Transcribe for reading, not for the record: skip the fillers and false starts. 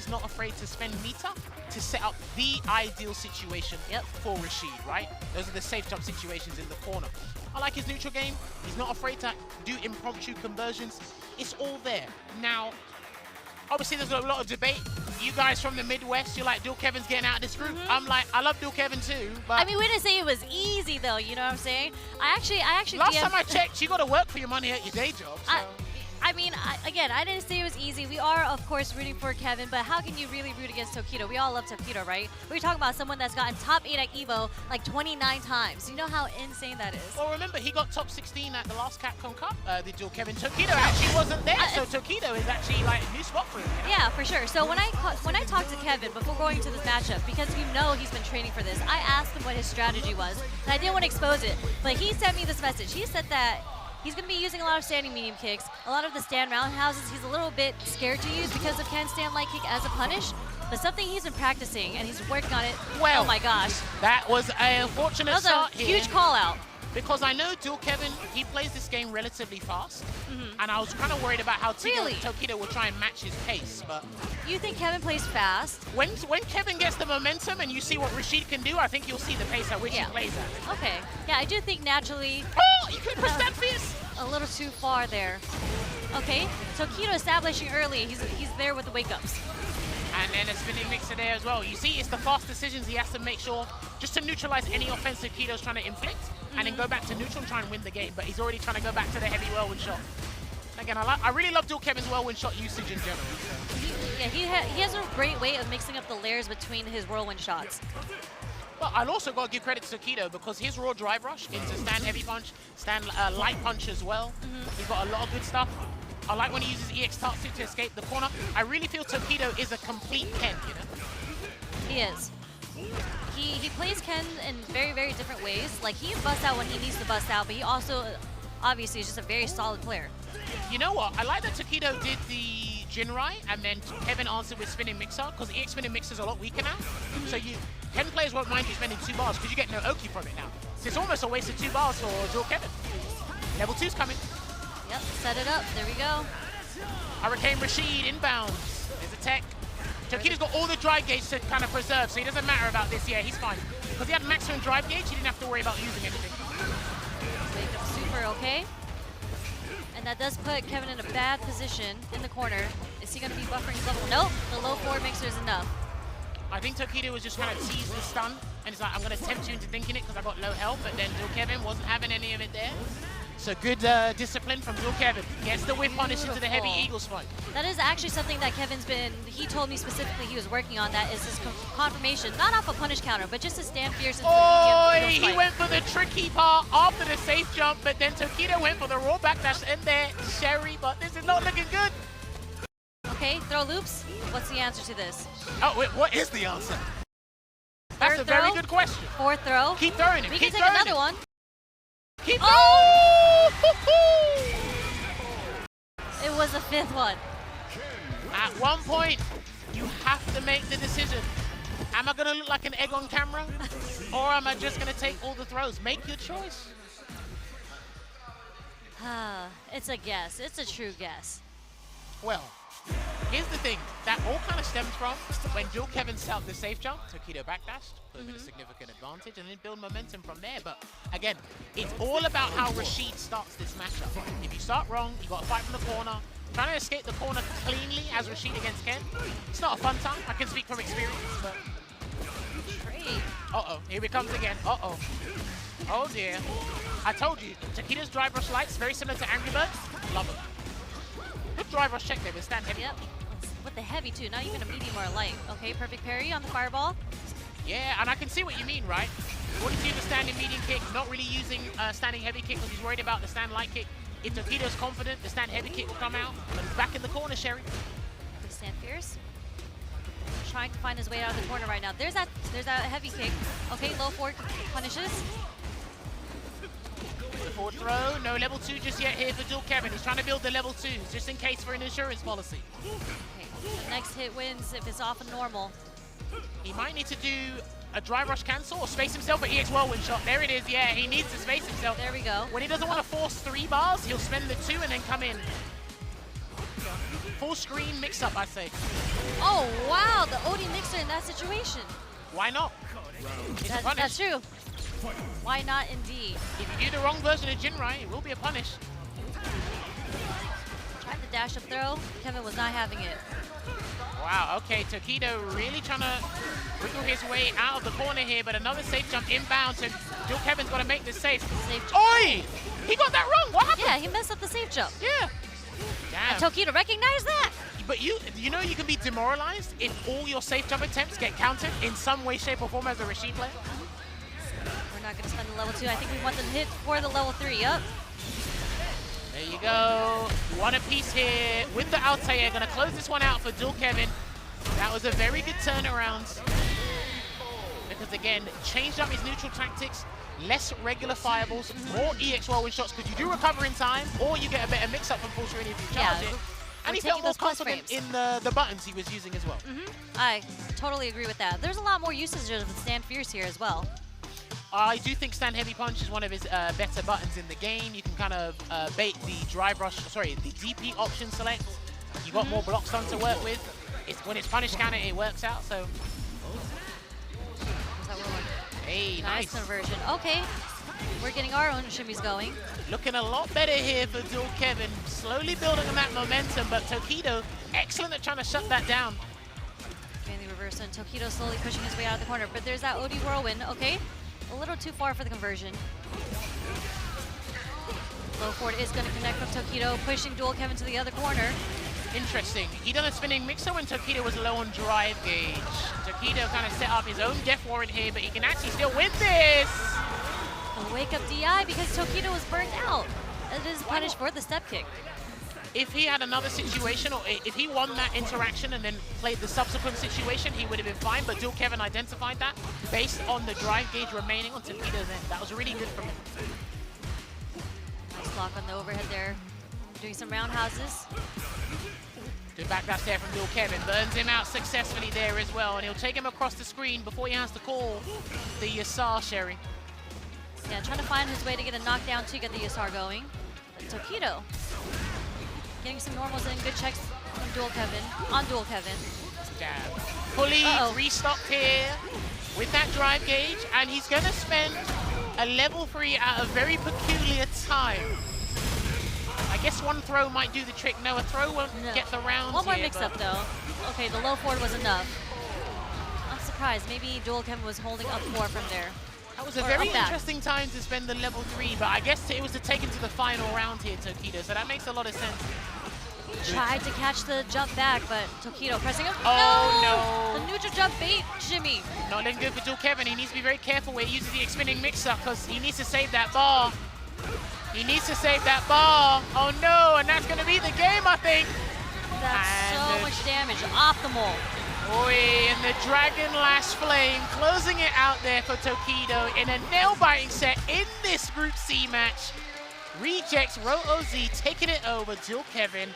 is not afraid to spend meter to set up the ideal situation for RASHID, right? Those are the safe jump situations in the corner. I like his neutral game. He's not afraid to do impromptu conversions. It's all there. Now, obviously there's a lot of debate. You guys from the Midwest, you're like, Dual Kevin's getting out of this group. I'm like, I love Dual Kevin too, but... I mean, we didn't say it was easy though, you know what I'm saying? I actually Last time I checked, you got to work for your money at your day job, so... I mean, again, I didn't say it was easy. We are, of course, rooting for Kevin, but how can you really root against TOKIDO? We all love TOKIDO, right? We're talking about someone that's gotten top 8 at EVO like 29 times. You know how insane that is? Well, remember, he got top 16 at the last Capcom Cup, the Dual Kevin. TOKIDO actually wasn't there, so TOKIDO is actually like a new spot for him. You know? Yeah, for sure. So when I talked to Kevin before going to this matchup, because you know he's been training for this, I asked him what his strategy was, and I didn't want to expose it, but he sent me this message. He said that he's going to be using a lot of standing medium kicks. A lot of the stand roundhouses he's a little bit scared to use because of Ken's stand light kick as a punish. But something he's been practicing and he's working on it. Well, oh my gosh. That was an unfortunate start here. Huge call out. Because I know Dual Kevin, he plays this game relatively fast. And I was kind of worried about how TOKIDO will try and match his pace. But you think Kevin plays fast? When Kevin gets the momentum and you see what RASHID can do, I think you'll see the pace at which he plays at. Okay. Yeah, I do think naturally... Oh, you could push that fierce! A little too far there. Okay, TOKIDO establishing early. He's there with the wake-ups. And then a spinning mixer there as well. You see, it's the fast decisions he has to make sure, just to neutralize any offense TOKIDO's trying to inflict, and then go back to neutral and try and win the game. But he's already trying to go back to the heavy whirlwind shot. Again, I really love Dual Kevin's whirlwind shot usage in general. He has a great way of mixing up the layers between his whirlwind shots. But I'll also got to give credit to TOKIDO because his raw drive rush into stand heavy punch, stand light punch as well. He's got a lot of good stuff. I like when he uses EX Tatsu to escape the corner. I really feel TOKIDO is a complete Ken, you know? He is. He plays Ken in very, very different ways. Like, he busts out when he needs to bust out, but he also, obviously, is just a very solid player. You know what? I like that TOKIDO did the Jinrai, and then Kevin answered with spinning mixer, because EX spinning mixer is a lot weaker now. So Ken players won't mind you spending 2 bars, because you get no Oki from it now. So it's almost a waste of 2 bars for Dual Kevin. Level 2's coming. Yep, set it up. There we go. Hurricane RASHID inbounds. There's a tech. TOKIDO's got all the drive gauge to kind of preserve, so he doesn't matter about this. Yeah, he's fine. Because he had maximum drive gauge, he didn't have to worry about using anything. Wake up super okay. And that does put Kevin in a bad position in the corner. Is he going to be buffering his level? Nope, the low forward mixer is enough. I think TOKIDO was just trying to tease the stun, and it's like, I'm going to tempt you into thinking it because I got low health, but then Dual Kevin wasn't having any of it there. So good discipline from Dual Kevin. Gets the whip punish into the heavy eagle spike. That is actually something that Kevin's been, he told me specifically he was working on, that is his confirmation, not off a punish counter, but just to stand fierce into the medium eagle spike. He went for the tricky part after the safe jump, but then TOKIDO went for the raw backdash in there. Sherry, but this is not looking good. Okay, throw loops. What's the answer to this? Oh, wait, what is the answer? That's a very good question. 4th throw. Keep throwing it. We can take another one. Keep It was a 5th one. At one point, you have to make the decision. Am I going to look like an egg on camera? Or am I just going to take all the throws? Make your choice. It's a guess. It's a true guess. Well, here's the thing. That all kind of stems from when Dual Kevin set up the safe jump, TOKIDO backdashed, put him in a significant advantage, and then build momentum from there. But again, it's all about how RASHID starts this matchup. If you start wrong, you got to fight from the corner. Trying to escape the corner cleanly as RASHID against Ken, it's not a fun time. I can speak from experience, but... Uh-oh, here it comes again. Uh-oh. Oh dear. I told you, TOKIDO's drive rush lights, very similar to Angry Birds. Love it. Good drive rush check there, but stand heavy. Yep, with the heavy too, not even a medium or a light. Okay, perfect parry on the fireball. Yeah, and I can see what you mean, right? Wanting to use the standing medium kick, not really using standing heavy kick because he's worried about the stand light kick. If TOKIDO's confident, the stand heavy kick will come out, but he's back in the corner, Sherry. Good stand fierce. Trying to find his way out of the corner right now. There's that heavy kick. Okay, low forward punishes. The forward throw, no level 2 just yet here for Dual Kevin. He's trying to build the level 2s just in case for an insurance policy. Okay, the next hit wins if it's off of normal. He might need to do a drive rush cancel or space himself an EX whirlwind shot. There it is, yeah, he needs to space himself. There we go. When he doesn't want to force 3 bars, he'll spend the 2 and then come in. Full screen mix up, I say. Oh, wow. OD Mixer in that situation. Why not? It's a punish. That's true. Why not indeed? If you do the wrong version of Jinrai, it will be a punish. Tried the dash up throw. Kevin was not having it. Wow, okay, Tokido really trying to wiggle his way out of the corner here, but another safe jump inbound, so Dual Kevin's got to make this safe. Oi! He got that wrong, what happened? Yeah, he messed up the safe jump. Yeah. Damn. And Tokido recognized that. But you know you can be demoralized if all your safe jump attempts get countered in some way, shape, or form as a RASHID player? We're not going to spend the level 2. I think we want them hit for the level 3. Yup. There you go. One apiece here with the Altair. Going to close this one out for Dual Kevin. That was a very good turnaround. Because again, changed up his neutral tactics. Less regular fireballs, more EX whirlwind shots because you do recover in time, or you get a better mix-up from Full Serene if you charge it. And he felt more confident in the buttons he was using as well. I totally agree with that. There's a lot more usage of the Stand Fierce here as well. I do think Stand Heavy Punch is one of his better buttons in the game. You can kind of bait the drive rush, sorry, the DP option select. You got more block stun to work with. When it's punish counter, it works out. So, hey, nice conversion. Okay, we're getting our own shimmies going. Looking a lot better here for Dual Kevin. Slowly building on that momentum, but Tokido, excellent at trying to shut that down. Getting the reverse, and Tokido slowly pushing his way out of the corner. But there's that OD whirlwind. Okay, a little too far for the conversion. Low forward is going to connect from Tokido, pushing Dual Kevin to the other corner. Interesting. He done a spinning mixer when Tokido was low on drive gauge. Tokido kind of set up his own death warrant here, but he can actually still win this. A wake up DI because Tokido was burnt out. It is punished for the step kick. If he had another situation, or if he won that interaction and then played the subsequent situation, he would have been fine, but Dual Kevin identified that based on the drive gauge remaining on Tokido's end. That was really good from him. Nice block on the overhead there. Doing some roundhouses. Good backdash there from Dual Kevin. Burns him out successfully there as well, and he'll take him across the screen before he has to call the Yasar Sherry. Yeah, trying to find his way to get a knockdown to get the Yasar going. But Tokido getting some normals in, good checks from Dual Kevin, on Dual Kevin. Jab. Fully restocked here with that drive gauge, and he's going to spend a level 3 at a very peculiar time. I guess one throw might do the trick. No, a throw won't get the rounds. One more mix-up though. Okay, the low forward was enough. I'm surprised. Maybe Dual Kevin was holding up 4 from there. That was a very interesting time to spend the level 3, but I guess it was to take him to the final round here, Tokido, so that makes a lot of sense. Tried to catch the jump back, but Tokido pressing him. Oh, no. The neutral jump bait, Jimmy. Not looking good for Dual Kevin. He needs to be very careful where he uses the spinning mix-up because he needs to save that bar. He needs to save that bar. Oh, no, and that's going to be the game, I think. That's so much damage. Optimal. Oi, and the Dragon Lash Flame closing it out there for Tokido in a nail-biting set in this Group C match. Rejects Ro OZ taking it over. Dual Kevin